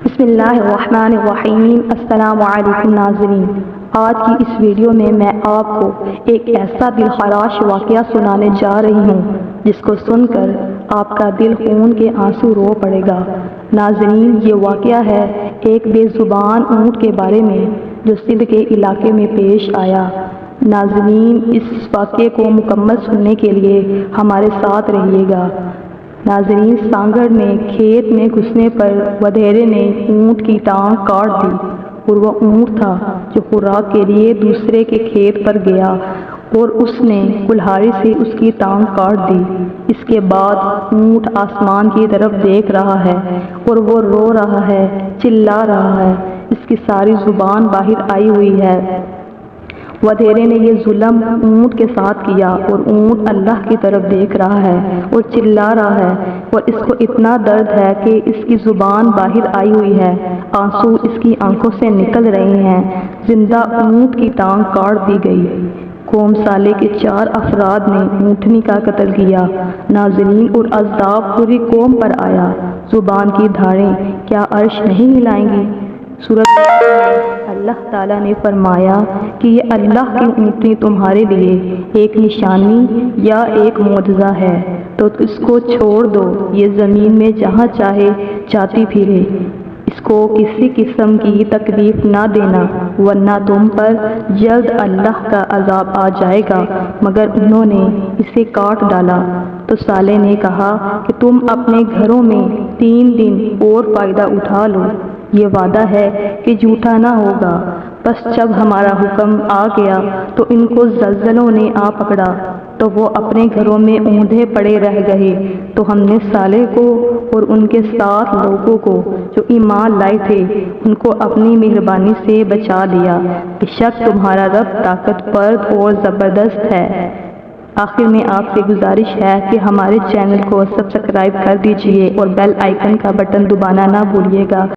بسم اللہ الرحمن الرحیم۔ السلام علیکم ناظرین، آج کی اس ویڈیو میں آپ کو ایک ایسا دلخراش واقعہ سنانے جا رہی ہوں جس کو سن کر آپ کا دل خون کے آنسو رو پڑے گا۔ ناظرین، یہ واقعہ ہے ایک بے زبان اونٹ کے بارے میں جو سندھ کے علاقے میں پیش آیا۔ ناظرین، اس واقعے کو مکمل سننے کے لیے ہمارے ساتھ رہیے گا۔ ناظرین، سانگڑ میں کھیت میں گھسنے پر ودھیرے نے اونٹ کی ٹانگ کاٹ دی، اور وہ اونٹ تھا جو خوراک کے لیے دوسرے کے کھیت پر گیا اور اس نے کلہاڑی سے اس کی ٹانگ کاٹ دی۔ اس کے بعد اونٹ آسمان کی طرف دیکھ رہا ہے اور وہ رو رہا ہے، چلا رہا ہے، اس کی ساری زبان باہر آئی ہوئی ہے۔ ودھیرے نے یہ ظلم اونٹ کے ساتھ کیا اور اونٹ اللہ کی طرف دیکھ رہا ہے اور چلا رہا ہے، اور اس کو اتنا درد ہے کہ اس کی زبان باہر آئی ہوئی ہے، آنسو اس کی آنکھوں سے نکل رہے ہیں۔ زندہ اونٹ کی ٹانگ کاٹ دی گئی۔ قوم صالح کے 4 افراد نے اونٹنی کا قتل کیا۔ ناظرین، اور عذاب پوری قوم پر آیا۔ زبان کی دھاڑیں کیا عرش نہیں ہلائیں گی؟ سورۃ میں اللہ تعالیٰ نے فرمایا کہ یہ اللہ کی اونٹنی تمہارے لیے ایک نشانی یا ایک معجزہ ہے، تو اس کو چھوڑ دو، یہ زمین میں جہاں چاہے جاتی پھرے، اس کو کسی قسم کی تکلیف نہ دینا، ورنہ تم پر جلد اللہ کا عذاب آ جائے گا۔ مگر انہوں نے اسے کاٹ ڈالا۔ تو صالح نے کہا کہ تم اپنے گھروں میں 3 دن اور فائدہ اٹھا لو، یہ وعدہ ہے کہ جھوٹا نہ ہوگا۔ بس جب ہمارا حکم آ گیا تو ان کو زلزلوں نے آ پکڑا، تو وہ اپنے گھروں میں اوندھے پڑے رہ گئے۔ تو ہم نے صالح کو اور ان کے ساتھ لوگوں کو جو ایمان لائے تھے ان کو اپنی مہربانی سے بچا لیا۔ بے شک تمہارا رب طاقتور اور زبردست ہے۔ آخر میں آپ سے گزارش ہے کہ ہمارے چینل کو سبسکرائب کر دیجیے اور بیل آئیکن کا بٹن دبانا نہ بھولیے گا۔